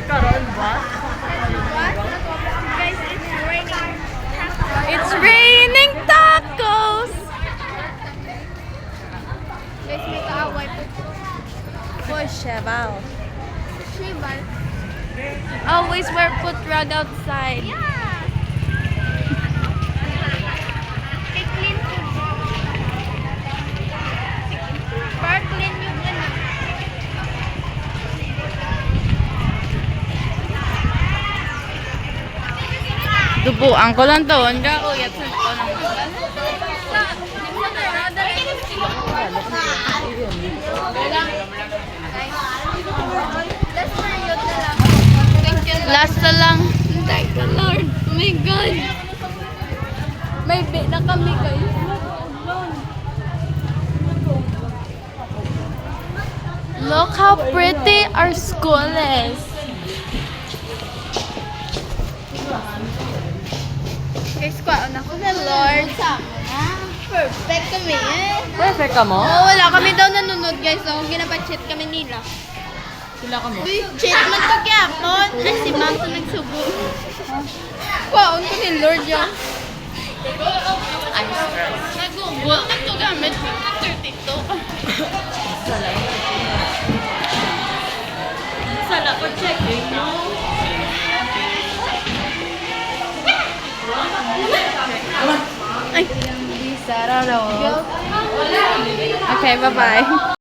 Karon ba? Guys, it's raining. It's raining tacos! Guys, may kaaway po. Push, wow. Shibal. Always wear foot rug outside. Yeah. Kay clean po. Para clean yung ano. Dubuan ko lang to. Ang uyat sa ko lang. That's for you na lang. Thank you. Last na lang. Thank the Lord. Oh my God. May bit na kami guys. Look how pretty our school is. Guys, kwaon ako na Lord. Perfect kami eh. Perfect ka mo? Oo, wala kami daw nanonood guys. So, ginapa-chat kami nila. Sila ka mo? Uy, chat man to gyapon. Ay, si Ma'am to nagsubo. Kwaon ko ni Lord yung. Nag-google. Ito gamit. 32. Sala ko checking mo. Ay. Sararo. Okay, bye-bye.